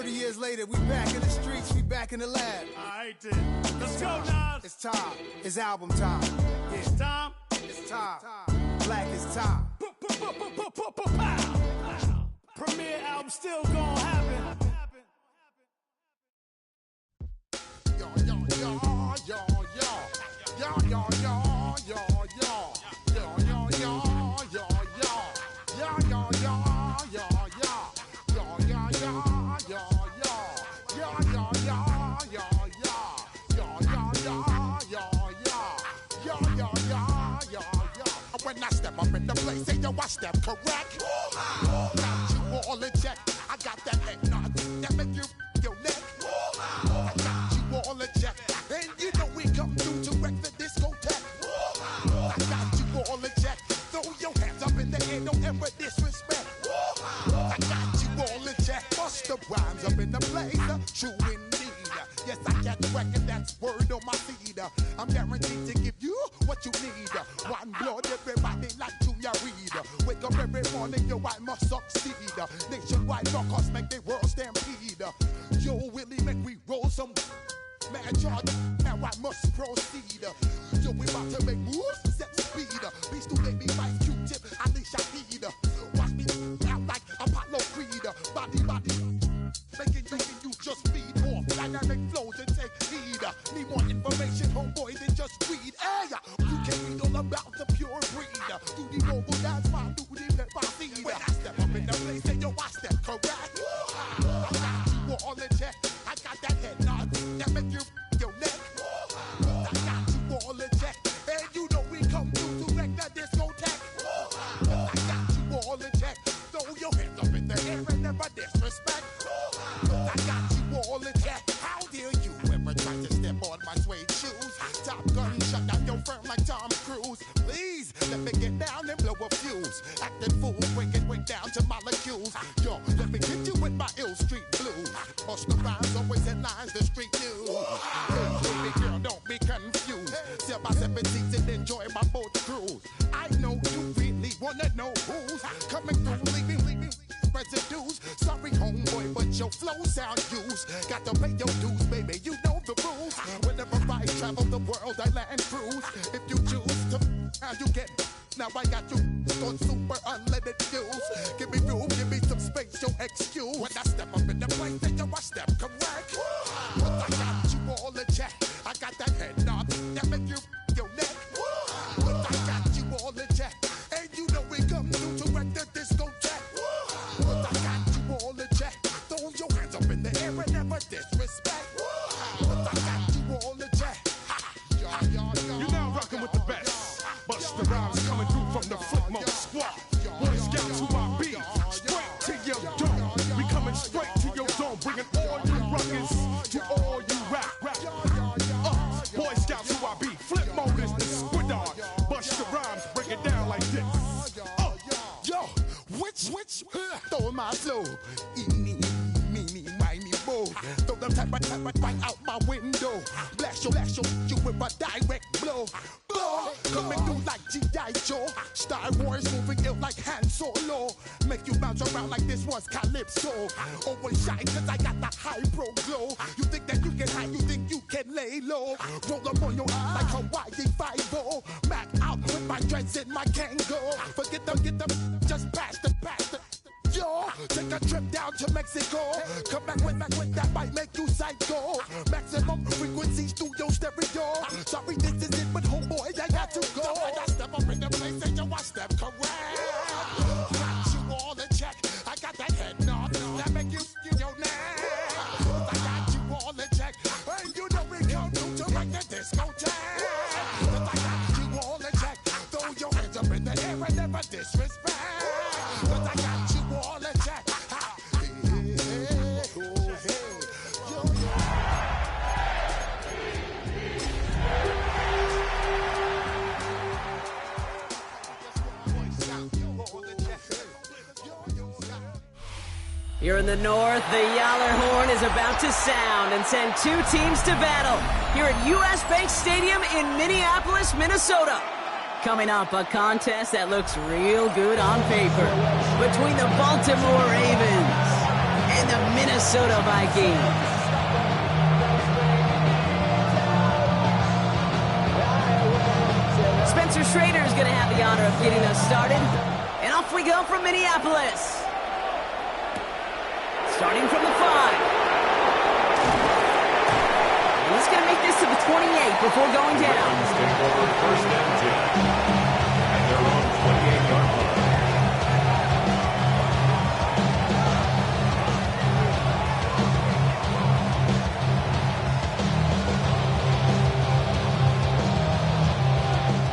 30 years later, we back in the streets, we back in the lab. All right, then. Let's go, Nas. It's time. It's album time. Yeah. It's time. It's time. Black is time. Premiere album still gonna happen. Yo, yo, yo, yo, yo. Yo, yo, yo, yo, yo. Yo, yo, yo, yo, yo. Yo, yo, yo, yo, yo. Yo, yo, yo, yo, yo. Yo, yo, yo, yo, yo. Yo, yo, yo, yo, yo. Yo, yo, yo, yo, yo. When I step up in the place, say yo, I step correct. Got you all in check. I got that head nod that make you your neck. I got you all in check. And you know we come through to wreck the discotheque. I got you all in check. Throw your hands up in the air, don't ever disrespect. I got you all in check. Bust the rhymes up in the place, true indeed. Yes, I get wreck and that's word on my feed. I'm guaranteed to give you what you need. One blood, everybody like Junior Reed. Wake up every morning, yo, I must succeed. Nationwide rockers make the world stampede. Yo, Willie, make we roll some mad charge. Now I must proceed. Yo, we about to make moves, set speed. Beast to baby, vice Q-tip, I need Shahid. Watch me out like Apollo Creed. Body, making you just feed more dynamic flows and take heed. Need more information, homeboy, than just read. Hey, you can read all about the pure breed. Do the noble dance, my duty, let my feed. When I step up in the place, say yo, I step correct. I got you all in check. I got that head nod that make you your neck. I got you all in check. And you know we come through to wreck the discotheque. I got you all in check. Throw your hands up in the air and never disrespect. I got you all in check. How dare you ever try to step on my suede shoes? Top Gun shut down your firm like Tom Cruise. Please let me get down and blow a fuse. Acting fool, break it way down to molecules. Yo, let me get you with my ill street blues. Bust the rhymes, always headlines, the street news. Hey, baby girl, don't be confused. Sell my 17s and enjoy my boat cruise. I know you really wanna know who's coming through, leaving residues. Sorry, homeboy, but your flow sound used. Got to pay your dues, baby, you know the rules. Whenever I travel the world, I land cruise. If you choose to, how you get. Now I got you on super unleaded views. Give me room, give me some space, your excuse. When I step up in the place, then yo, I step correct. But I got you all in check. I got that head nod that make you your neck. But I got you all in check. And you know we come through to wreck the discotheque. But I got you all in check. Throw your hands up in the air and never disrespect. But I got you all in check. You're now rocking with the best. Bust the rhymes coming through from the Flipmode squad. Boy Scouts who I be. Straight to your dome. We coming straight to your dome. Bringing all you ruckus to all you rap. Boy Scouts who I be. Flipmode is the squid dog. Bust the rhymes, break it down like this. Yo, which, throw my flow. Eeny, meeny, miny, mo. Throw them type right out my window. Blast you with a direct blow. Coming through like G.I. Joe. Star Wars moving ill like Han Solo. Make you bounce around like this was Calypso. Always shine cause I got the high pro glow. You think that you can hide, you think you can lay low. Roll up on your eye like Hawaii 5-0. Mac out with my dreads in my Kango. Forget them, just pass the. Yo, take a trip down to Mexico. Come back with that might make you psycho. Maximum frequency studio stereo. Sorry, this is it, but homeboy, I got to go. So when I step up in the place, and yo, I step correct. Got you all in check. I got that head nod that make you your neck. I got you all in check. And you know we come through to wreck the discotheque. I got you all in check. Throw your hands up in the air and never disrespect. Cause I got you all in check. Here in the north, the Yaller horn is about to sound and send two teams to battle here at U.S. Bank Stadium in Minneapolis, Minnesota. Coming up, a contest that looks real good on paper between the Baltimore Ravens and the Minnesota Minnesota Vikings. Spencer Schrader is going to have the honor of getting us started. And off we go from Minneapolis. Starting from the 5. And he's going to make this to the 28 before going down. First and 10 at their own 28-yard line.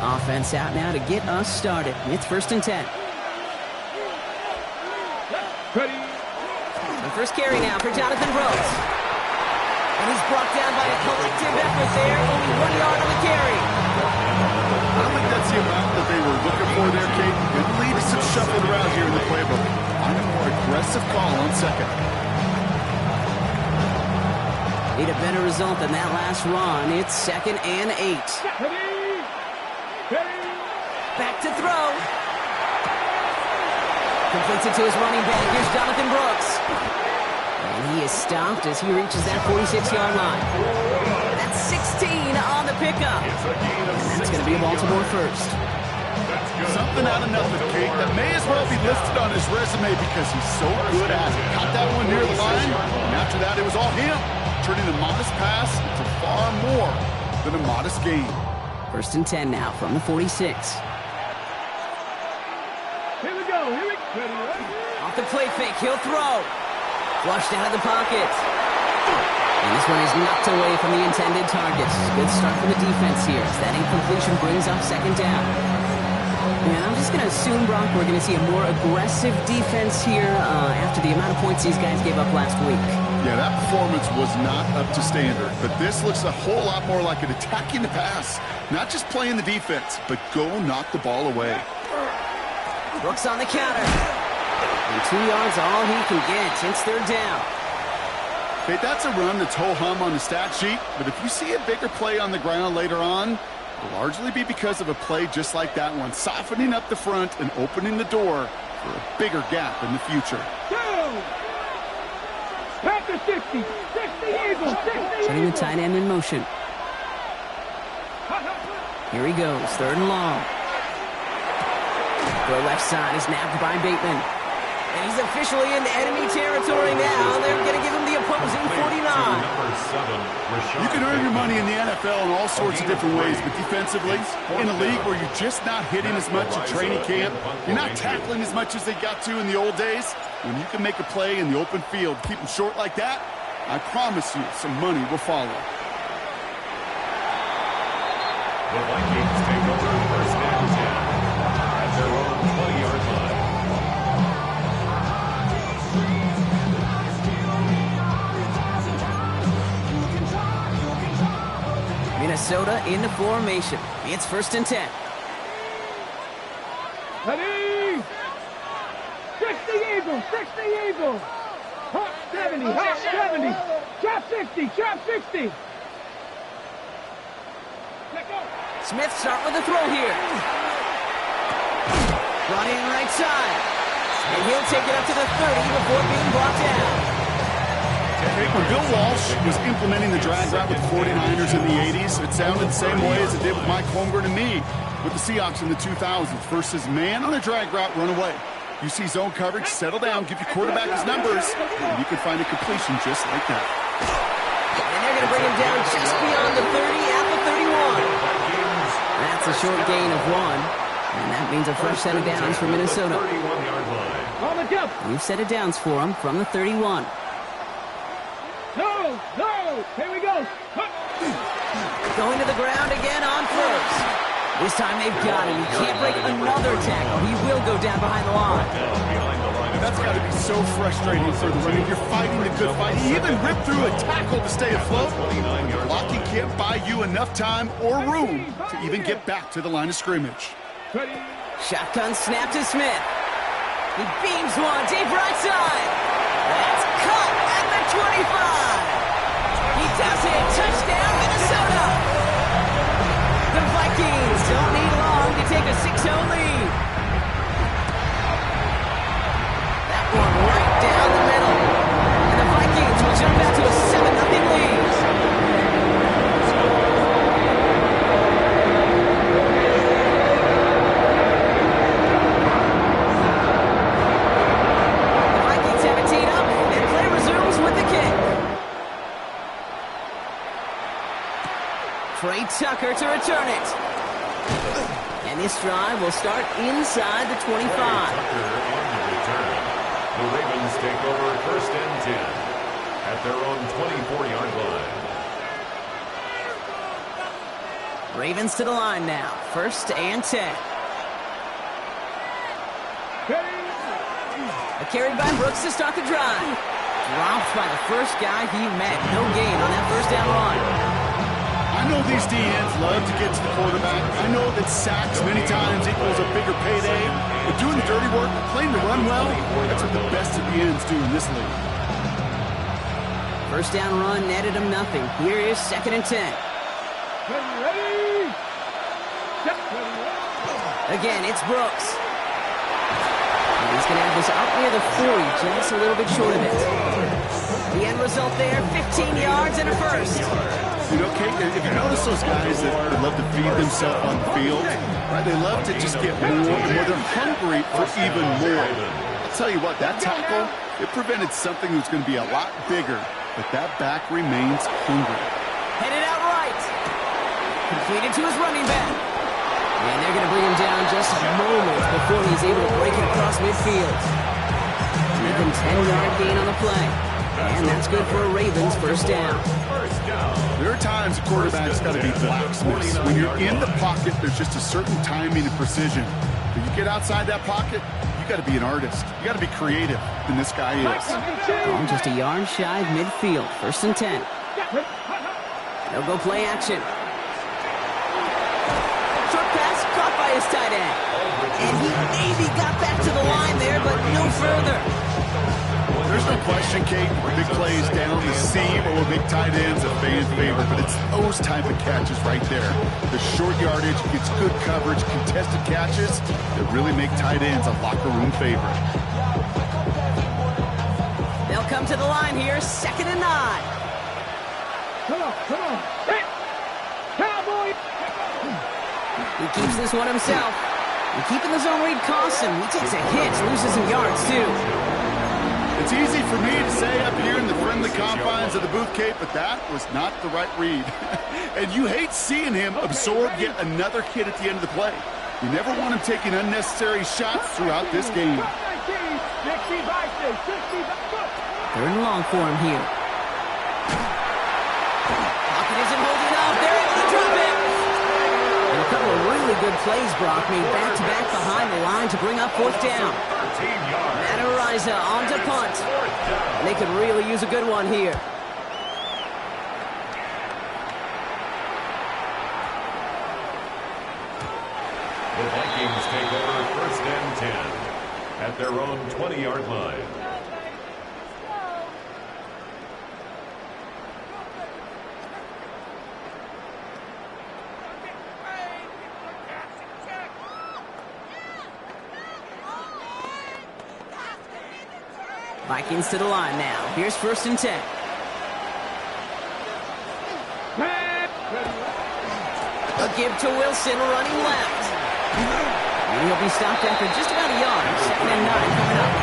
Offense out now to get us started. It's first and 10. Ready. The first carry now for Jonathan Brooks. And he's brought down by a collective effort there. Only 1 yard on the carry. I don't think that's the amount that they were looking for there, Kate. It leads some shuffling around here in the playbook. Find a more aggressive call on second. Need a better result than that last run. It's 2nd and 8. Back to throw. Completes it to his running back. Here's Jonathan Brooks. And he is stopped as he reaches that 46-yard line. That's 16 on the pickup. And it's going to be a Baltimore first. Something out of nothing, Kate. That may as well be listed on his resume because he's so good at it. Caught that one near the line, and after that it was all him, turning a modest pass into far more than a modest gain. First and 10 now from the 46. Here we go. Off the play fake, he'll throw. Flushed out of the pocket. And this one is knocked away from the intended targets. Good start for the defense here as that incompletion brings up 2nd down. And I'm just going to assume, Brock, we're going to see a more aggressive defense here after the amount of points these guys gave up last week. Yeah, that performance was not up to standard, but this looks a whole lot more like an attacking the pass. Not just playing the defense, but go knock the ball away. Brooks on the counter. And 2 yards all he can get. It's 3rd down. Okay, that's a run that's ho-hum on the stat sheet, but if you see a bigger play on the ground later on, it'll largely be because of a play just like that one, softening up the front and opening the door for a bigger gap in the future. Packer 60. 60 Eagles. 60 Setting the tight end in motion. Here he goes, 3rd and long. Throw left side is nabbed by Bateman. And he's officially in enemy territory now. They're going to give him the opposing 49. You can earn your money in the NFL in all sorts of different ways, but defensively, in a league where you're just not hitting as much at training camp, you're not tackling as much as they got to in the old days, when you can make a play in the open field, keep them short like that, I promise you some money will follow. The Vikings take over first and 10 at their own 20-yard line. Minnesota in the formation. It's 1st and 10. Ready. 60 Eagles. 60 Eagles. Hot 70. Hot 70. Trap 60. Trap 60. Smith start with the throw here. Brought in right side. And he'll take it up to the 30 before being brought down. When Bill Walsh was implementing the drag route with the 49ers in the 80s, it sounded the same way as it did with Mike Holmgren and me with the Seahawks in the 2000s versus man on a drag route, run away. You see zone coverage, settle down, give your quarterback his numbers, and you can find a completion just like that. And they're going to bring him down just beyond the 30 at the 31. That's a short gain of 1. And that means a fresh set of downs for Minnesota. On the jump. We've set of downs for him from the 31. No. Here we go. Going to the ground again on first. This time they've got him. He can't break another tackle. He will go down behind the line. That's got to be so frustrating for the running. You're fighting the good fight. He even ripped through a tackle to stay afloat. Blocking can't buy you enough time or room to even get back to the line of scrimmage. Shotgun snap to Smith. He beams one deep right side. That's caught at the 25. He does it. Touchdown, Minnesota. The Vikings don't need long to take a 6-0 lead. That one right down the middle. And the Vikings Tucker to return it. And this drive will start inside the 25. Tucker on the return. The Ravens take over 1st and 10 at their own 24-yard line. Ravens to the line now. 1st and 10. A carry by Brooks to start the drive. Dropped by the first guy he met. No gain on that 1st down run. I know these DNs love to get to the quarterback. I know that sacks many times equals a bigger payday. But doing the dirty work, playing the run well, that's what the best of DNs do in this league. 1st down run netted him nothing. Here is 2nd and 10. Ready. Again, it's Brooks. And he's going to have this up near the 40, just a little bit short of it. The end result there, 15 yards and a 1st. You know, Kate, if you notice those guys that love to feed themselves on the field, right? They love to just get more and more. They're hungry for even more. I'll tell you what, that tackle, it prevented something that's going to be a lot bigger, but that back remains hungry. Headed out right. Completed to his running back. And they're going to bring him down just moments before he's able to break it across midfield. Even 10-yard gain on the play. And that's good for a Ravens 1st down. There are times a quarterback's got to be blacksmiths. When you're in the pocket, there's just a certain timing and precision. When you get outside that pocket, you got to be an artist. You got to be creative, and this guy is. Oh, just a yard shy of midfield. 1st and 10. They'll go play action. Short pass caught by his tight end. And he maybe got back to the line there, but no further. There's no question, Kate, big plays down the seam or big tight ends a fan favorite, but it's those type of catches right there. The short yardage gets good coverage, contested catches that really make tight ends a locker room favorite. They'll come to the line here, 2nd and 9. Come on. Hey, Cowboy. He keeps this one himself. And keeping the zone read costs him. He takes a hit, loses some yards too. It's easy for me to say up here in the friendly confines of the booth, Kate, but that was not the right read. And you hate seeing him absorb yet another hit at the end of the play. You never want him taking unnecessary shots throughout this game. 3rd and long for him here. Pocket isn't holding up. They're able to drop it. And a couple of really good plays, Brock, made back-to-back behind the line to bring up 4th down. Matt Ariza on to punt. And they could really use a good one here. The Vikings take over 1st and 10 at their own 20-yard line. Vikings to the line now. Here's 1st and 10. A give to Wilson running left. And he'll be stopped after just about a yard. 2nd and 9 coming up.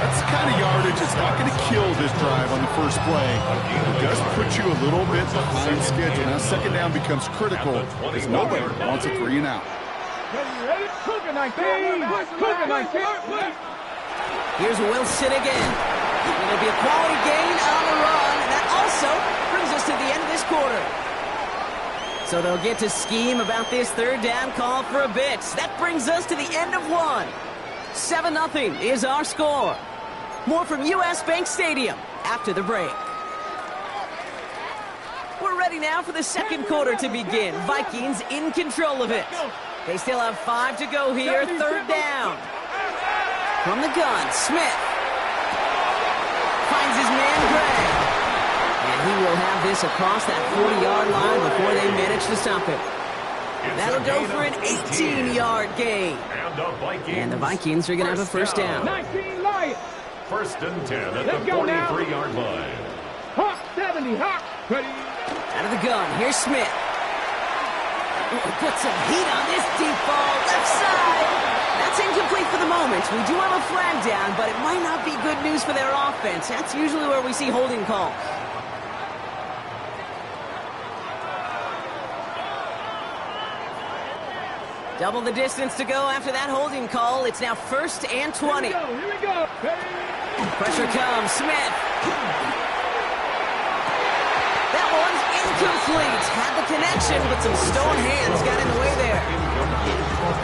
That's the kind of yardage that's not going to kill this drive on the first play. It does put you a little bit behind schedule. Now 2nd down becomes critical as nobody wants a 3 and out. Here's Wilson again. It'll be a quality gain on the run. And that also brings us to the end of this quarter. So they'll get to scheme about this 3rd down call for a bit. That brings us to the end of one. 7-0 is our score. More from US Bank Stadium after the break. We're ready now for the 2nd quarter to begin. Vikings in control of it. They still have 5 to go here. 3rd down. From the gun, Smith finds his man Gray. And he will have this across that 40-yard line before they manage to stop him. That'll go for an 18-yard gain. And the Vikings are going to have a 1st down. 19 Lions. 1st and 10 at the 43-yard line. Hawk 70, Hawk. Ready. Out of the gun, here's Smith. Ooh, put some heat on this deep ball, left side. That's incomplete for the moment. We do have a flag down, but it might not be good news for their offense. That's usually where we see holding calls. Double the distance to go after that holding call. It's now 1st and 20. Here we go. Pressure comes. Smith. That one's incomplete. Had the connection, but some stone hands got in the way there.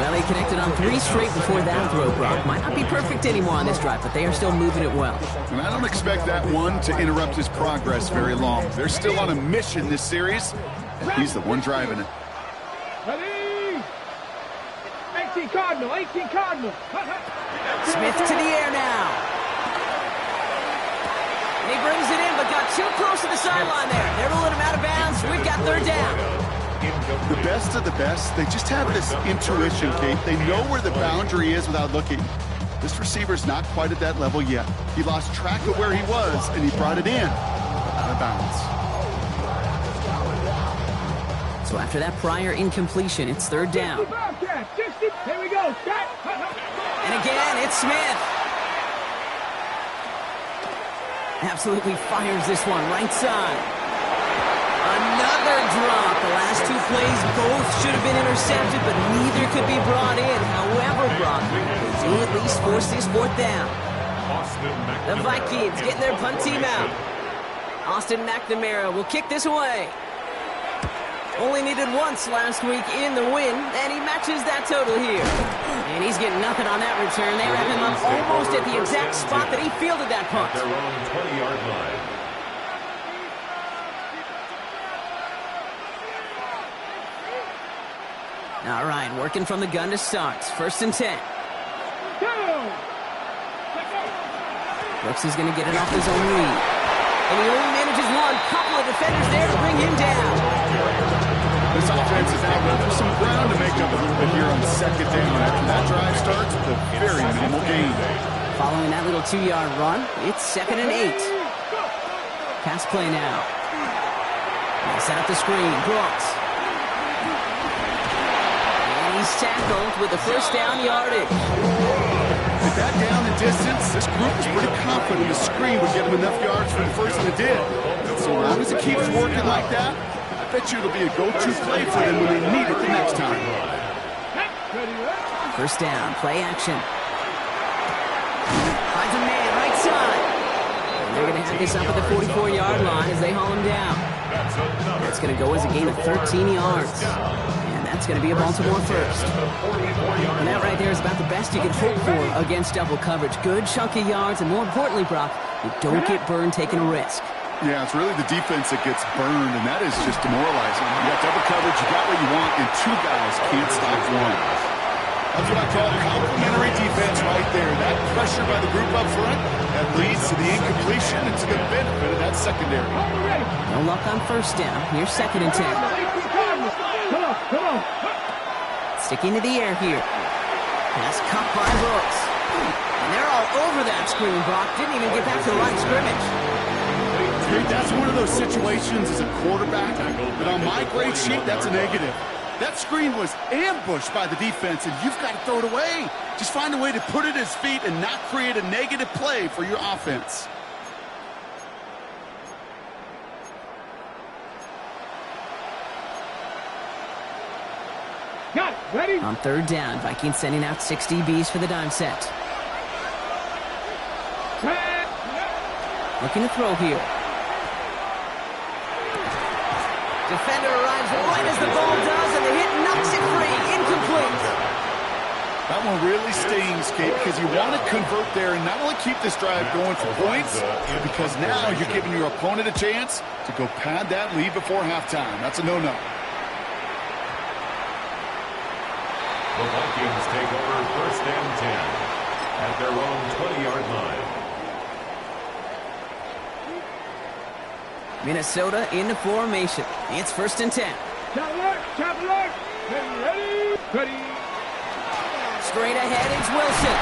Well, they connected on 3 straight before that throw, Brock. Might not be perfect anymore on this drive, but they are still moving it well. And I don't expect that one to interrupt his progress very long. They're still on a mission this series, and he's the one driving it. Ready? 18 Cardinal, 18 Cardinal. Smith to the air now. And he brings it in, but got too close to the sideline there. They're ruling him out of bounds. We've got 3rd down. The best of the best, they just have this intuition, Kate. They know where the boundary is without looking. This receiver's not quite at that level yet. He lost track of where he was, and he brought it in. Out of bounds. So after that prior incompletion, it's 3rd down. 60. Here we go. And again, it's Smith. Absolutely fires this one right side. Another drop. The last 2 plays both should have been intercepted, but neither could be brought in. However, Brock, they do at least force this 4th down. The Vikings getting their punt team out. Austin McNamara will kick this away. Only needed once last week in the win, and he matches that total here. And he's getting nothing on that return. They wrap him up almost at the exact spot that he fielded that punt. Their own 20-yard line. All right, working from the gun to start. 1st and 10. Brooks is going to get it off his own lead. And he only manages one. Couple of defenders there to bring him down. This offense is now going for some ground to make up a little bit here on 2nd down. After that drive starts with a very minimal gain. Following that little 2-yard run, it's 2nd and 8. Pass play now. They set up the screen. Brooks. He's tackled with the 1st down yardage. With that down and distance, this group was pretty confident the screen would get him enough yards for the 1st, and it did. So long as it keeps working like that, I bet you it'll be a go-to play for them when they need it the next time. 1st down, play action. Finds a man, right side. And they're going to have this up at the 44-yard line as they haul him down. That's going to go as a gain of 13 yards. It's going to be a Baltimore 1st. And that right there is about the best you can hope for against double coverage. Good chunky yards, and more importantly, Brock, you don't get burned taking a risk. Yeah, it's really the defense that gets burned, and that is just demoralizing. You got double coverage, you got what you want, and 2 guys can't stop one. That's what I call complimentary defense right there. That pressure by the group up front, that leads to the incompletion and to the benefit of that secondary. No luck on 1st down. Here's 2nd and 10. Come on. Sticking to the air here. Pass cut by Brooks. And they're all over that screen, Brock. Didn't even get back to the line of scrimmage. Dude, that's one of those situations as a quarterback that on my grade sheet, that's a negative. That screen was ambushed by the defense, and you've got to throw it away. Just find a way to put it at his feet and not create a negative play for your offense. Got it. Ready? On 3rd down, Vikings sending out 6 DBs for the dime set. Looking to throw here. Defender arrives right as the ball does, and the hit knocks it free. Incomplete. That one really stings, Kate, because you want to convert there and not only keep this drive going for points, because now you're giving your opponent a chance to go pad that lead before halftime. That's a no-no. The Vikings take over 1st and 10 at their own 20-yard line. Minnesota into formation. It's 1st and 10. Chop alert. Ready. Straight ahead is Wilson.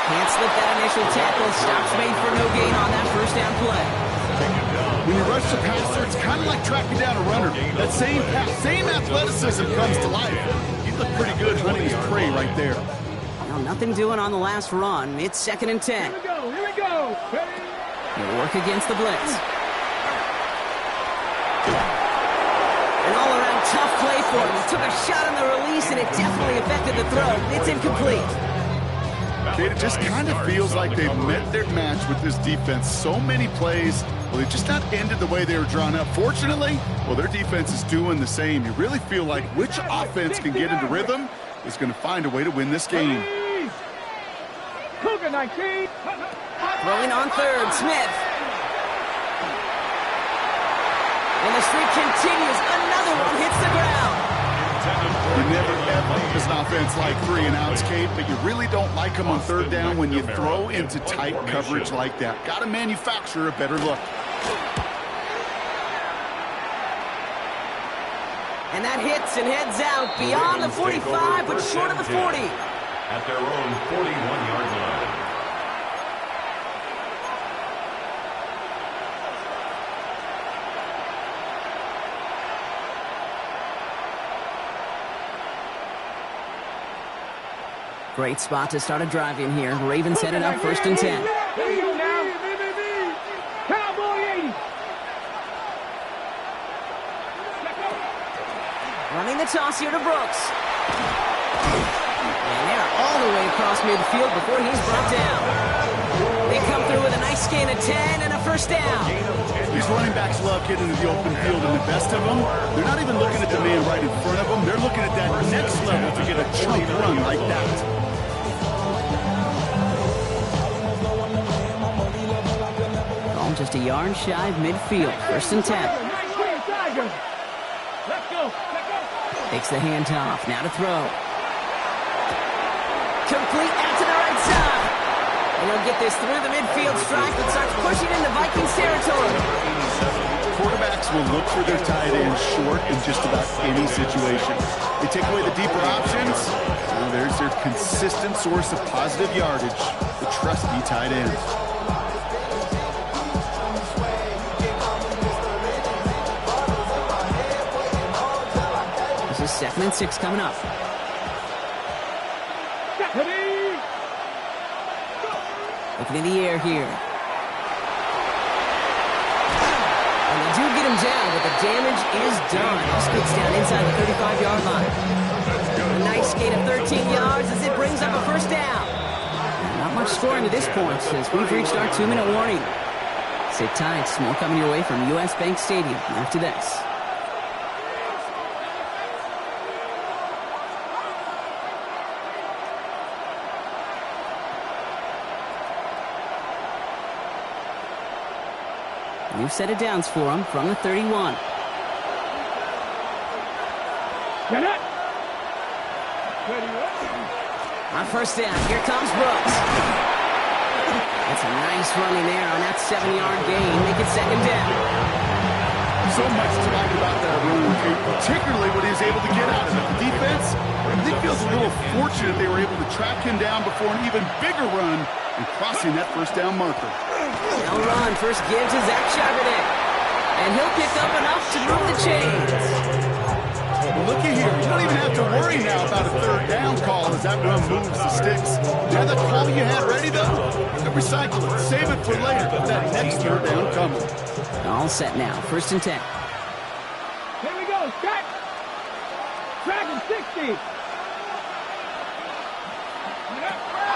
Can't slip that initial tackle. Stops made for no gain on that 1st down play. When you rush the passer, it's kind of like tracking down a runner. That same athleticism comes to life. He looked pretty good hunting his prey right there. Well, nothing doing on the last run. It's 2nd and 10. Here we go. Ready. He'll work against the blitz. An all-around tough play for him. He took a shot on the release, and it definitely affected the throw. It's incomplete. Kate, it just kind of feels like they've met their match with this defense. So many plays, well, they've just not ended the way they were drawn up. Fortunately, well, their defense is doing the same. You really feel like which offense can get into rhythm is going to find a way to win this game. Cougar 19. Throwing on third, Smith. And the streak continues. Another one hits the ground. You never ever as an offense like 3 and outs, Kate, but you really don't like them on third down when you throw into tight coverage like that. Got to manufacture a better look. And that hits and heads out beyond the 45, but short of the 40. At their own 41-yard line. Great spot to start a drive in here. Ravens headed up 1st and 10. There you go now. Cowboy 80. Running the toss here to Brooks. And they're all the way across midfield before he's brought down. They come through with a nice gain of 10 and a first down. These running backs love getting into the open field, and the best of them, they're not even looking at the man right in front of them. They're looking at that next level to get a chunk run like that. Just a yard shy of midfield. 1st and 10. Let's go. Takes the handoff. Now to throw. Complete out to the right side. And he'll get this through the midfield stripe and starts pushing into Vikings territory. Quarterbacks will look for their tight end short in just about any situation. They take away the deeper options. Well, there's their consistent source of positive yardage, the trusty tight end. This is 2nd and 6 coming up. Looking in the air here. And they do get him down, but the damage is done. Scoots down inside the 35-yard line. A nice gain of 13 yards as it brings up a first down. Not much scoring to this point since we've reached our 2-minute warning. Sit tight, more coming your way from US Bank Stadium after this. New set of downs for him from the 31. On first down, here comes Brooks. That's a nice running there on that 7-yard gain. Make it 2nd down. So much to like about that run, particularly what he was able to get out of it. The defense, I think, feels a little fortunate they were able to track him down before an even bigger run and crossing that first down marker. Now run, first give to Zach Charbonnet. And he'll pick up enough to move the chains. Well, looky here. You don't even have to worry now about a 3rd down call as that run moves the sticks. Now that call you had ready, though, recycle it. Save it for later. But that next 3rd down coming. All set now. 1st and 10. Here we go. Track. Dragon 60.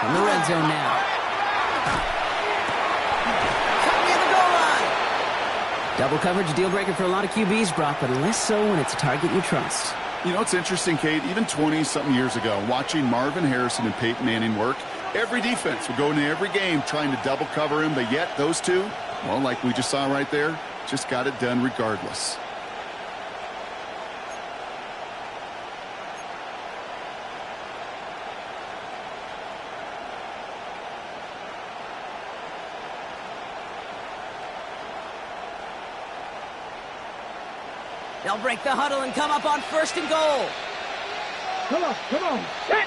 In the red zone now. Double coverage, deal breaker for a lot of QBs, Brock, but less so when it's a target you trust. You know, it's interesting, Kate, even 20-something years ago, watching Marvin Harrison and Peyton Manning work, every defense would go into every game trying to double cover him, but yet those two, well, like we just saw right there, just got it done regardless. They'll break the huddle and come up on 1st and goal. Come on. Set.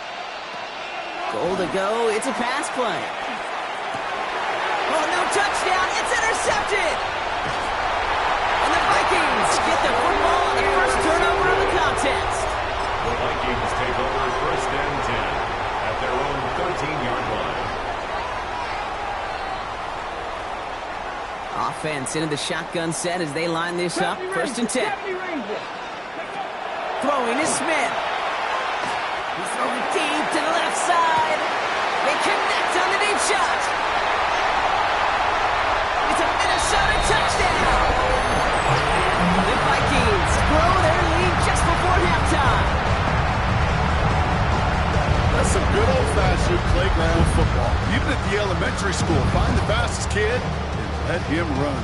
Goal to go. It's a pass play. Oh, no touchdown. It's intercepted. And the Vikings get the football on their first turnover of the contest. The Vikings take over 1st and 10 at their own 13-yard line. Offense into the shotgun set as they line this up. 1st and 10. Throwing to Smith. He's throwing deep to the left side. They connect on the deep shot. It's a Minnesota touchdown. The Vikings blow their lead just before halftime. That's some good old-fashioned playground football. Even at the elementary school, find the fastest kid and let him run.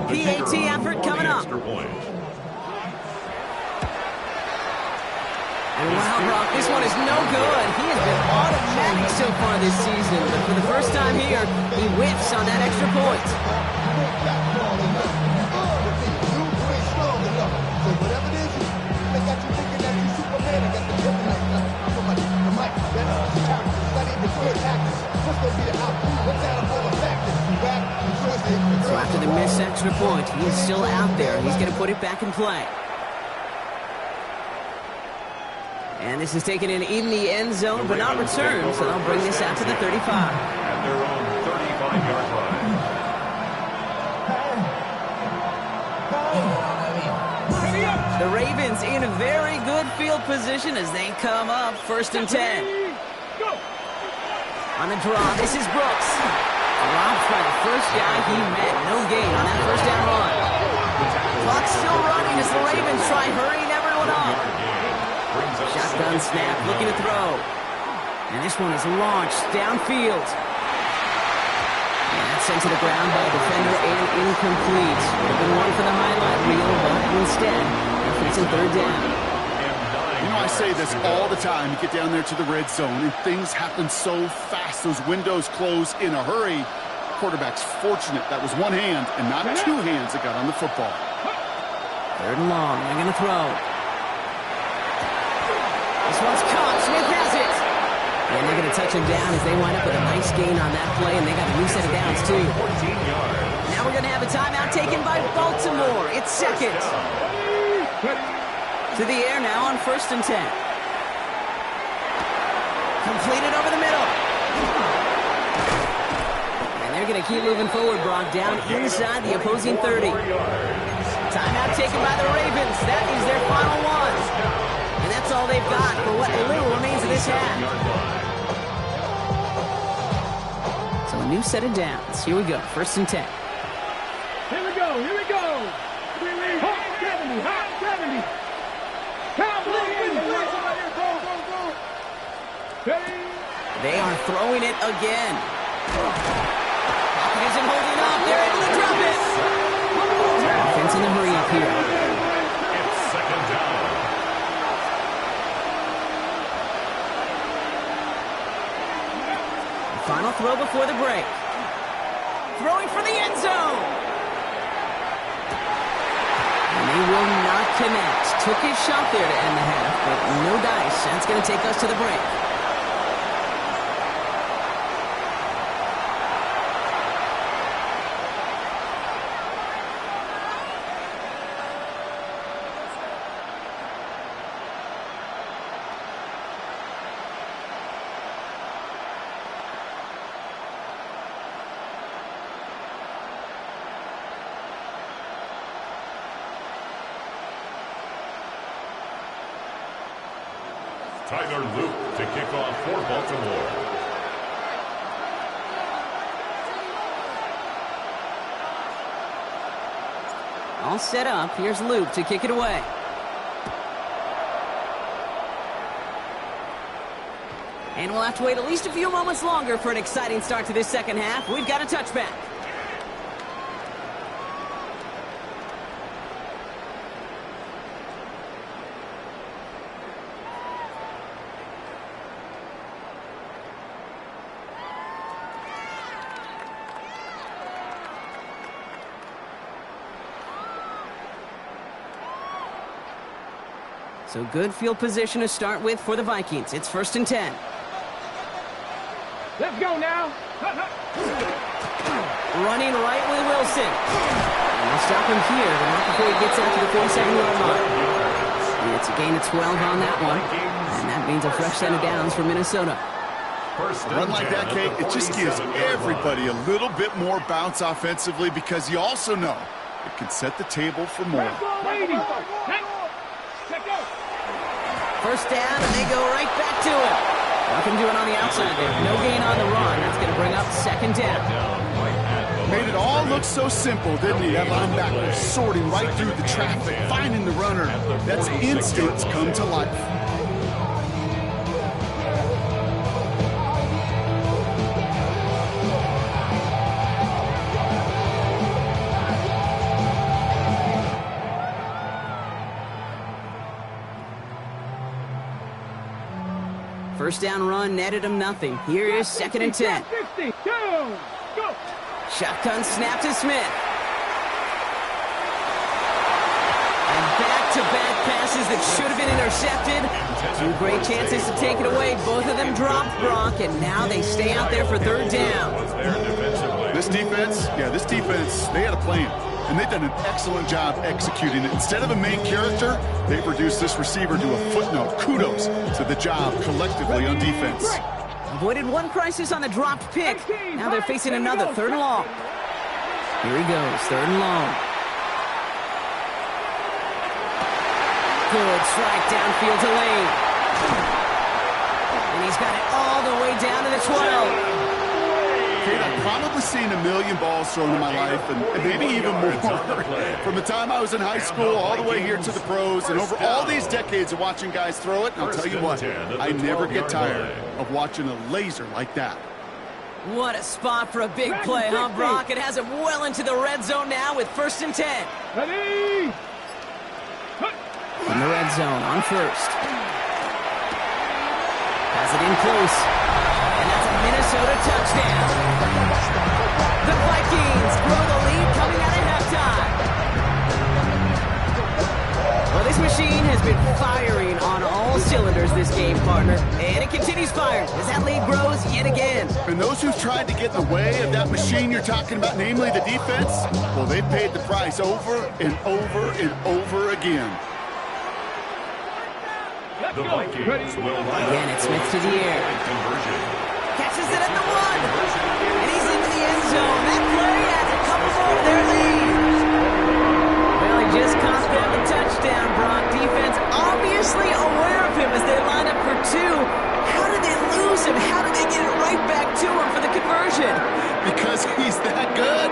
PAT effort coming up. And wow, Brock, this one is no good. He has been automatic so far this season, but for the first time here, he whiffs on that extra point. So after the missed extra point, he's still out there. He's going to put it back in play. And this is taken in the end zone, but not returned, so they'll bring this out to the 35. At their own 35-yard line. The Ravens in a very good field position as they come up 1st and 10. On the draw, this is Brooks. Dropped by the first guy he met. No gain on that first down run. Clock still running as the Ravens try hurrying everyone up. Shotgun snap, looking to throw. And this one is launched downfield. And that's sent to the ground by a defender and incomplete. Would have been one for the highlight reel, but instead, it's in 3rd down. You know, I say this all the time. You get down there to the red zone, and things happen so fast. Those windows close in a hurry. Quarterback's fortunate that was one hand and not two hands that got on the football. 3rd and long. They're going to throw. This one's caught. Smith has it. And they're going to touch him down as they wind up with a nice gain on that play, and they got a new set of downs, too. Now we're going to have a timeout taken by Baltimore. It's 2nd. To the air now on 1st and 10. Completed over the middle. And they're going to keep moving forward, Brock, down inside the opposing 30. Timeout taken by the Ravens. That is their final one. And that's all they've got for what little remains of this half. So a new set of downs. Here we go, 1st and 10. Here we go, here we go. Hot 70, hot 70. They are throwing it again. Hopkins isn't holding up. They're able to drop it. Offense in the hurry up here. It's 2nd down. Final throw before the break. Throwing for the end zone. And they will not connect. Took his shot there to end the half, but no dice. That's going to take us to the break. Tyler Luke to kick off for Baltimore. All set up. Here's Luke to kick it away. And we'll have to wait at least a few moments longer for an exciting start to this second half. We've got a touchback. So good field position to start with for the Vikings. It's 1st and 10. Let's go now. Running right with Wilson. And they'll stop him here, but not before he gets out to the 47-yard line. And it's a gain of 12 on that one. And that means a fresh set of downs for Minnesota. A run like that, Kate, it just gives everybody a little bit more bounce offensively because you also know It can set the table for more. First down, and they go right back to it. Nothing doing on the outside there. No gain on the run. That's going to bring up second down. Made it all look so simple, didn't he? That linebacker sorting right through the traffic, finding the runner. That's instincts come to life. First down run netted him nothing. Here is second and 10. Shotgun snap to Smith. And back-to-back passes that should have been intercepted. Two great chances to take it away. Both of them dropped, Brock, and now they stay out there for third down. This defense, they had a plan. And they've done an excellent job executing it. Instead of a main character, they've reduced this receiver to a footnote. Kudos to the job collectively on defense. Avoided one crisis on the dropped pick. Now they're facing another, third and long. Here he goes, third and long. Good strike downfield to Lane. And he's got it all the way down to the 12. Kate, I've probably seen a million balls thrown in my life, and maybe even more. From the time I was in high school all the way here to the pros, and over all these decades of watching guys throw it, and I'll tell you what, I never get tired of watching a laser like that. What a spot for a big play, huh, Brock? It has him well into the red zone now with first and 10. Ready? In the red zone on first. Has it in close. And that's a Minnesota touchdown. The Vikings grow the lead coming out of halftime. Well, this machine has been firing on all cylinders this game, partner. And it continues firing as that lead grows yet again. And those who've tried to get in the way of that machine you're talking about, namely the defense, well, they've paid the price over and over and over again. The Vikings will line again, it's Smith to the air. Catches it at the 1. And he's into the end zone. That play has a couple more to their lead. Well, he just cost them a touchdown, Brock. Defense obviously aware of him as they line up for 2. How did they lose him? How did they get it right back to him for the conversion? Because he's that good.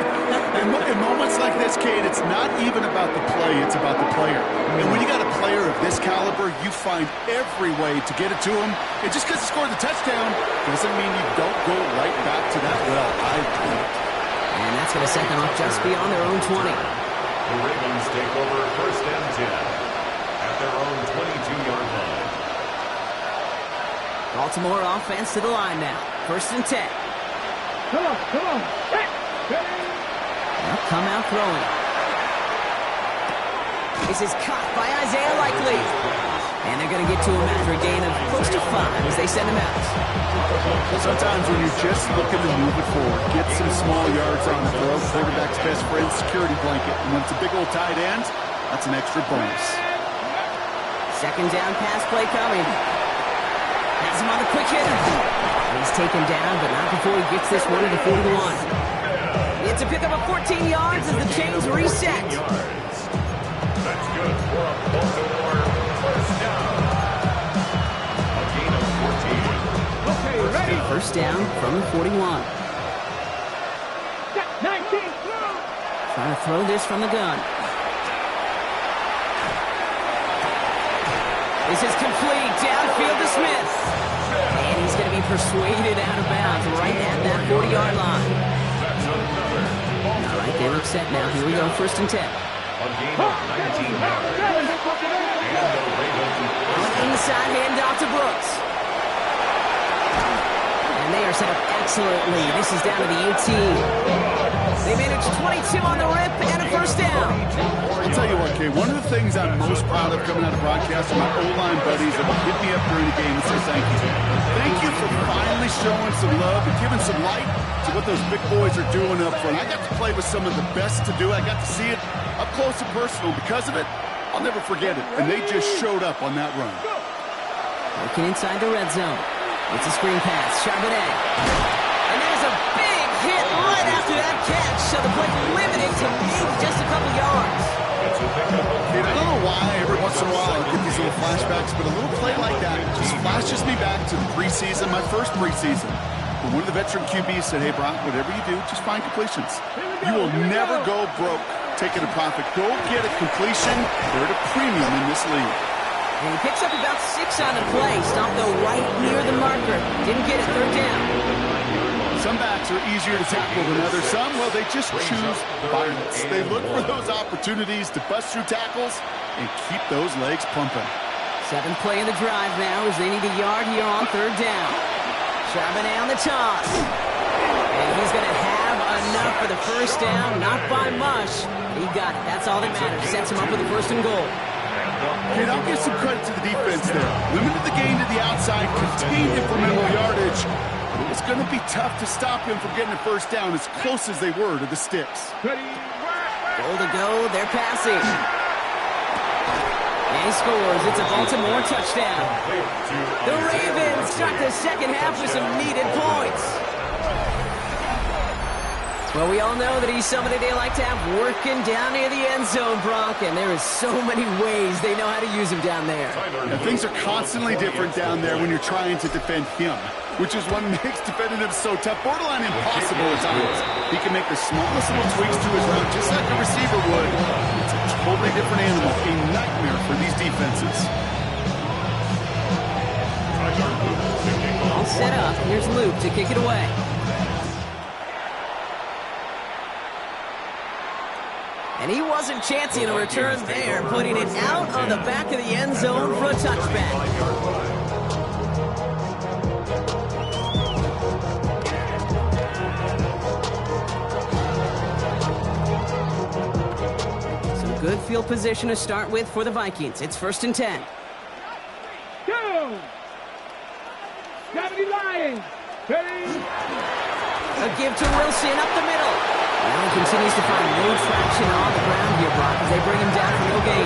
And in moments like this, Kate, it's not even about the play, it's about the player. And when you got a player of this caliber, you find every way to get it to him. And just because he scored the touchdown doesn't mean you don't go right back to that well. I agree. And that's going to set them up just beyond their own 20. The Ravens take over first and 10 at their own 22-yard line. Baltimore offense to the line now. First and 10. Come on. They'll come out throwing. This is caught by Isaiah Likely. And they're going to get to him after a gain of close to 5 as they send him out. Sometimes when you're just looking to move it forward, get some small yards on the throw, quarterback's best friend, security blanket. And when it's a big old tight end, that's an extra bonus. Second down pass play coming. Has him on the quick hitter. He's taken down, but not before he gets this one to the 41. It's a pickup of 14 yards as the chains reset. That's good for a Baltimore first down. A gain of 14. Okay, ready? First down from the 41. 19. Trying to throw this from the gun. This is complete. Downfield to Smith. And he's going to be persuaded out of bounds right at that 40-yard line. All right, they look set now. Here we go, first and 10. A gain of 19 yards. And the Ravens Inside handoff to Brooks. And they are set up excellently. This is down to the 18. They managed 22 on the rip and a first down. I'll tell you what, Kay, one of the things I'm most proud of coming out of broadcast are my O-line buddies that will hit me up during the game and say thank you. Thank you for finally showing some love and giving some light to what those big boys are doing up front. I got to play with some of the best to do. I got to see it up close and personal. Because of it, I'll never forget it. And they just showed up on that run. Working inside the red zone. It's a screen pass. Charbonnet. And there's a big hit right after that catch. So the play limited to to maybe just a couple yards. Dude, I don't know why every once in a while I get these little flashbacks, but a little play like that just flashes me back to the preseason, my first preseason. When one of the veteran QBs said, hey, Brock, whatever you do, just find completions. You will never go broke taking a profit. Go get a completion. They're at a premium in this league. And he picks up about 6 on the play. Stopped though right near the marker. Didn't get it, third down. Some backs are easier to tackle than others. Some, well, they just choose violence. They look for those opportunities to bust through tackles and keep those legs pumping. 7th play in the drive now as they need a yard here on third down. Charbonnet on the toss. And he's going to have enough for the first down. Not by much. He got it. That's all that matters. Sets him up with a 1st and goal. And I'll give some credit to the defense there. Limited the gain to the outside, contained him for minimal yardage. It was going to be tough to stop him from getting a 1st down as close as they were to the sticks. Goal to go. They're passing. And he scores. It's a Baltimore touchdown. The Ravens start the second half with some needed points. Well, we all know that he's somebody they like to have working down near the end zone, Brock, and there is so many ways they know how to use him down there. And things are constantly different down there when you're trying to defend him, which is what makes defending him so tough, borderline impossible at times. He can make the smallest little tweaks to his route, just like a receiver would. It's a totally different animal, a nightmare for these defenses. All set up. Here's Luke to kick it away. And he wasn't chancing a return there, putting it out on the back of the end zone for a touchback. Some good field position to start with for the Vikings. It's 1st and 10. Go! 70 Lions! Ready? A give to Wilson up the middle. Allen continues to find no traction on the ground here, Brock, as they bring him down for no gain.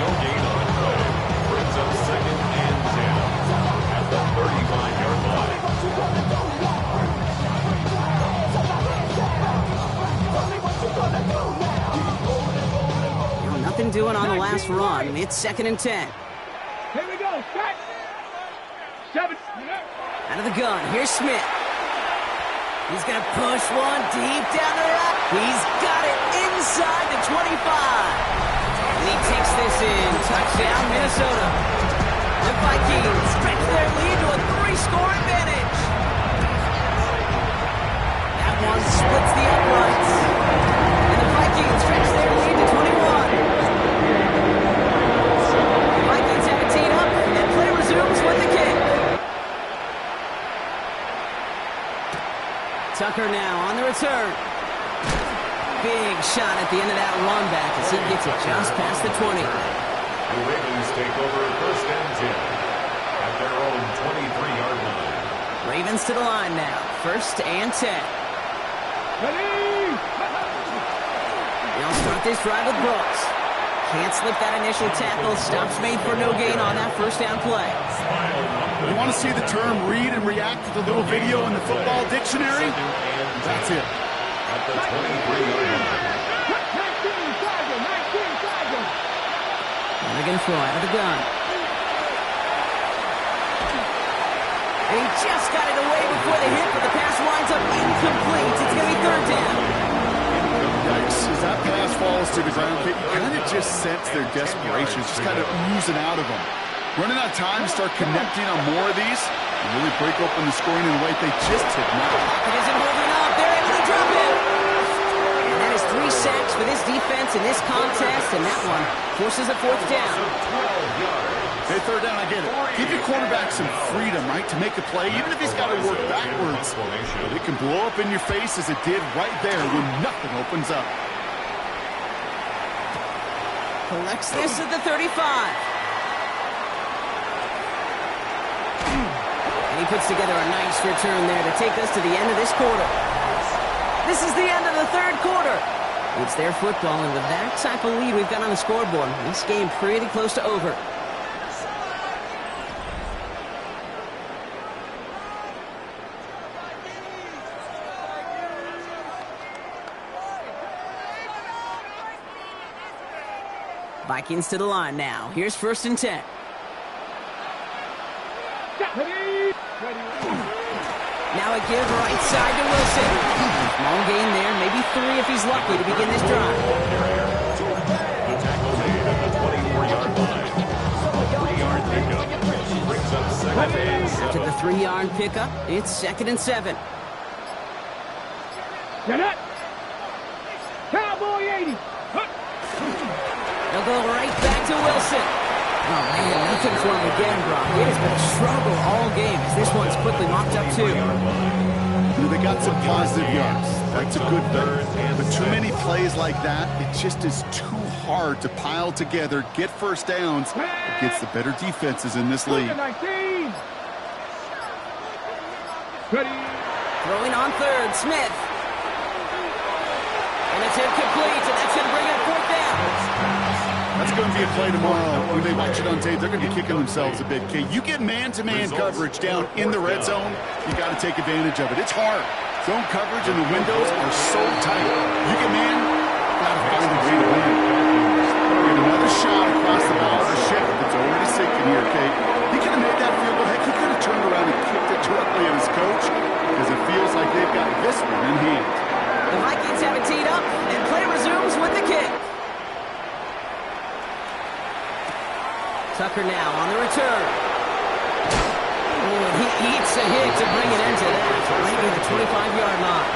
No gain on the play. Brings up 2nd and 10 at the 35-yard line. Nothing doing on the last run. It's 2nd and 10. Here we go. Start. 7. Out of the gun. Here's Smith. He's going to push one deep down the right. He's got it inside the 25. And he takes this in. Touchdown, Minnesota. The Vikings stretch their lead to a 3-score advantage. That one splits the uprights. And the Vikings stretch their lead to 21. The Vikings have it teed up, and play resumes with the kick. Tucker now on the return. Big shot at the end of that run back as he gets it just past the 20. The Ravens take over 1st and 10 at their own 23-yard line. Ravens to the line now. 1st and 10. Ready? They'll start this drive with Brooks. Can't slip that initial tackle. Stops made for no gain on that 1st down play. You want to see the term read and react to the little video in the football dictionary? That's it. At the 23-yard line. 19, Oregon throw out of the gun. And he just got it away before the hit, but the pass winds up incomplete. It's going to be 3rd down. Yikes. As that pass falls to the ground, you kind of just sense their desperation. It's just kind of oozing out of them. Running out of time to start connecting on more of these and really break open the scoring in a way they just did not. It isn't holding up. They're able to drop it. And that is 3 sacks for this defense in this contest, and that one forces a 4th down. Hey, 3rd down, I get it. Give your quarterback some freedom, right, to make a play, even if he's got to work backwards. But it can blow up in your face as it did right there when nothing opens up. Collects this at the 35. And he puts together a nice return there to take us to the end of this quarter. This is the end of the 3rd quarter. It's their football, and with that type of lead we've got on the scoreboard, this game pretty close to over. Vikings to the line now. Here's 1st and 10. Now a give right side to Wilson. Long gain there, maybe 3 if he's lucky to begin this drive. He tackles Aid at the 24-yard line. 3-yard pickup. Brings up 2nd and 7. After the 3-yard pickup, it's 2nd and 7. Get it! Cowboy 80! They'll go right back to Wilson. Oh, man, nothing for him again, Brock. It has been a struggle all game as this one's quickly mocked up, too. They got some positive yards. That's a good thing. But too many plays like that, it just is too hard to pile together, get first downs against the better defenses in this league. 19! Ready? Throwing on 3rd, Smith. And it's incomplete, and that's going to bring up 4th down. That's going to be a play tomorrow. When they watch it on tape, they're going to be kicking themselves a bit. Okay, you get man-to-man coverage down in the red zone, you got to take advantage of it. It's hard. Zone coverage and the windows are so tight. You get man, got to find a way to win. Get another shot across the bow of the ship that's already sinking here, Kate. He could have made that field goal. Heck, he could have turned around and kicked it directly at his coach because it feels like they've got this one in hand. The Vikings have it teed up, and play resumes with the kick. Tucker now on the return. Oh, he eats a hit to bring it into that, right near the 25-yard line.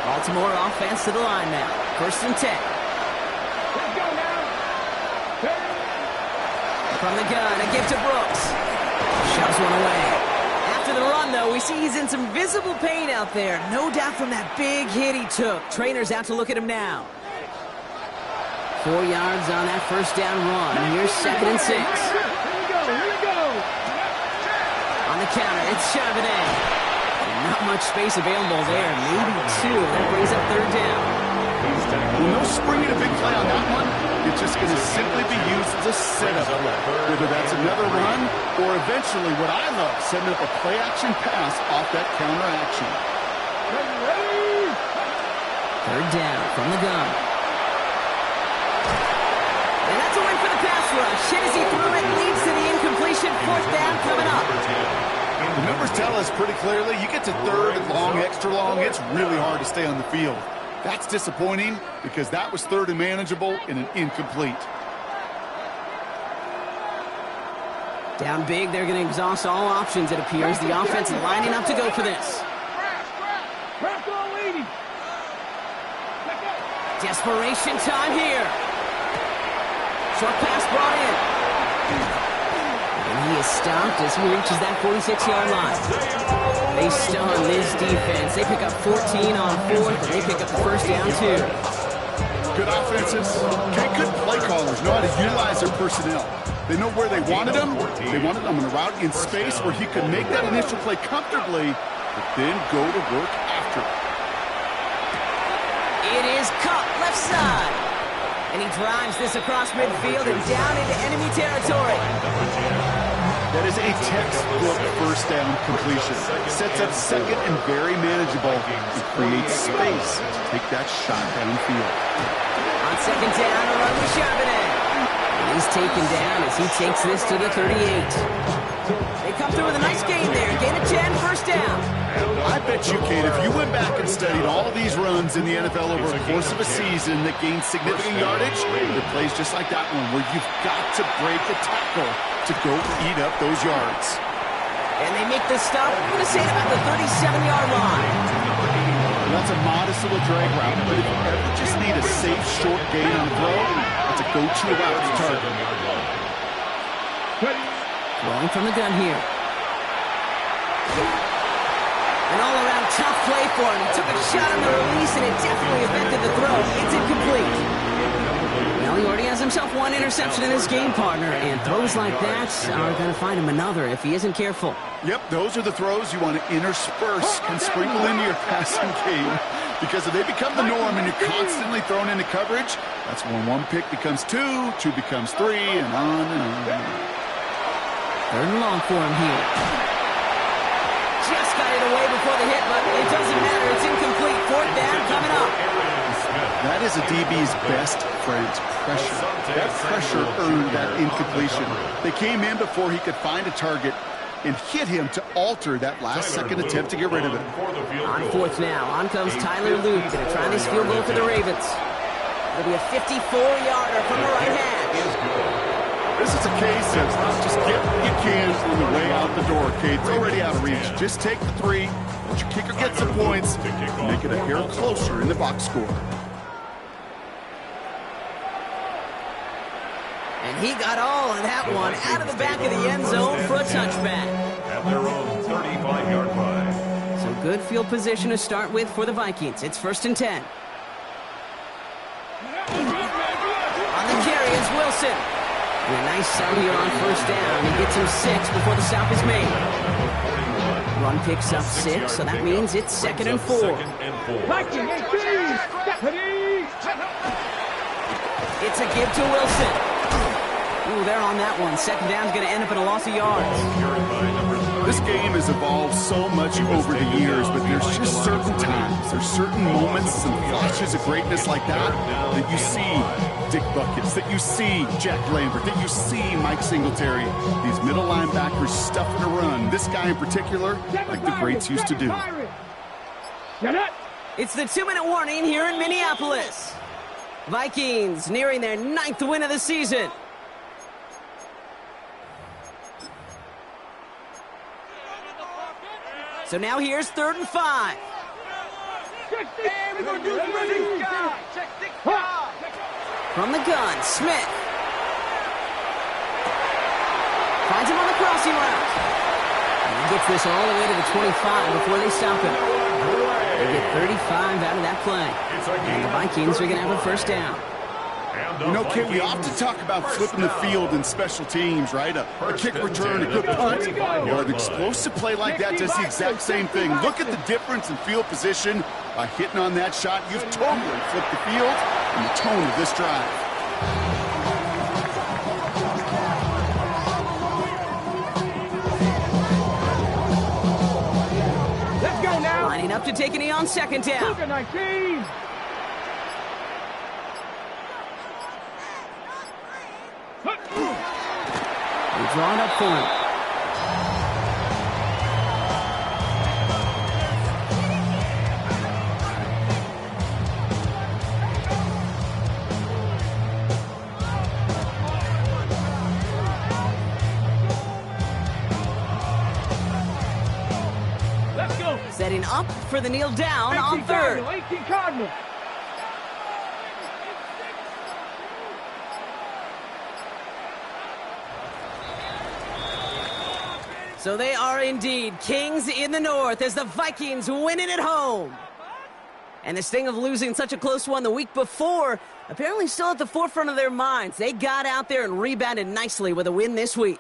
Baltimore offense to the line now. 1st and 10. Let's go now! From the gun, a give to Brooks. Shoves one away. After the run, though, we see he's in some visible pain out there. No doubt from that big hit he took. Trainers out to look at him now. 4 yards on that 1st down run. Here's 2nd and 6. Here we go, here we go! On the counter, it's Charbonnet. Not much space available there. Maybe 2. That brings up 3rd down. Well, no springing a big play on that one. It's just going to simply be used as a setup play. Whether that's another run or eventually what I love, setting up a play-action pass off that counter action. Ready? 3rd down from the gun. And that's a win for the pass rush. Hit as he threw it, leads to the incompletion. 4th down coming up. The numbers tell us pretty clearly, you get to 3rd and long, extra long, it's really hard to stay on the field. That's disappointing because that was 3rd and manageable and an incomplete. Down big, they're going to exhaust all options, it appears. The offense lining up to go for this. Desperation time here. Short pass brought in. And he is stopped as he reaches that 46-yard line. They stun this defense. They pick up 14 on 4th, and they pick up the 1st down, too. Good offenses. Okay, good play callers know how to utilize their personnel. They know where they wanted them. They wanted them in a route in space where he could make that initial play comfortably, but then go to work after. It is caught left side. And he drives this across midfield and down into enemy territory. That is a textbook 1st down completion. Sets up 2nd and very manageable and creates space to take that shot downfield. On 2nd down, a run with Charbonnet. He's taken down as he takes this to the 38. They come through with a nice gain there. Gain of 10, 1st down. I bet you, Kate, if you went back and studied all these runs in the NFL over the course of a season that gained significant yardage, there are plays just like that one where you've got to break the tackle to go eat up those yards. And they make the stop, I'm going to say about the 37-yard line. Well, that's a modest little drag route, but if you ever just need a safe, short gain on the throw, that's a go-to route to target. Throwing from the gun here. An all-around tough play for him. He took a shot on the release, and it definitely affected the throw. It's incomplete. Well, he already has himself one interception in his game, partner, and throws like that are going to find him another if he isn't careful. Yep, those are the throws you want to intersperse and sprinkle into your passing game, because if they become the norm and you're constantly thrown into coverage, that's when 1 pick becomes 2, 2 becomes 3, and on and on. 3rd and long for him here. just got it away before the hit, but it doesn't matter. It's incomplete. Fourth down coming up. That is a DB's best friend, pressure. That pressure earned that incompletion. They came in before he could find a target and hit him to alter that last-second attempt to get rid of it. On fourth now, on comes Tyler Luke, going to try this field goal for the Ravens. It'll be a 54-yarder from the right hash. This is a case of just get what you can on the way out the door, Kate. It's already out of reach. Just take the three, let your kicker get some points, make it a hair closer in the box score. And he got all of that one out of the back of the end zone for a touchback. At their own 35-yard line. So good field position to start with for the Vikings. It's 1st and 10. On the carry is Wilson. And a nice start here on 1st down. He gets him 6 before the stop is made. Run picks up 6, so that means it's 2nd and 4. Viking 18, Stephanie. It's a give to Wilson. Ooh, they're on that one. 2nd down's going to end up in a loss of yards. This game has evolved so much over the years, but there's just certain times, there's certain moments and flashes of greatness like that that you see Dick Buckets, that you see Jack Lambert, that you see Mike Singletary. These middle linebackers stuffing a run. This guy in particular, like the greats used to do. It's the 2-minute warning here in Minneapolis. Vikings nearing their 9th win of the season. So now here's 3rd and 5. From the gun, Smith. Finds him on the crossing route. And he gets this all the way to the 25 before they stop him. They get 35 out of that play. And the Vikings are going to have a 1st down. You know, Kate, we often talk about flipping the field in special teams, right? A kick return, a good punt. Well, an explosive play like that does the exact same thing. Look at the difference in field position. By hitting on that shot, you've totally flipped the field and the tone of this drive. Let's go now. Lining up to take a knee on 2nd down. 19. He's drawn up for him. Let's go. Setting up for the kneel down on 3rd. 18 Cardinal. So they are indeed kings in the north as the Vikings win it at home. And the sting of losing such a close one the week before, apparently still at the forefront of their minds. They got out there and rebounded nicely with a win this week.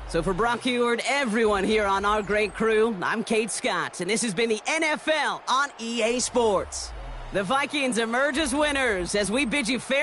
So for Brock Heward, everyone here on our great crew, I'm Kate Scott, and this has been the NFL on EA Sports. The Vikings emerge as winners as we bid you fair.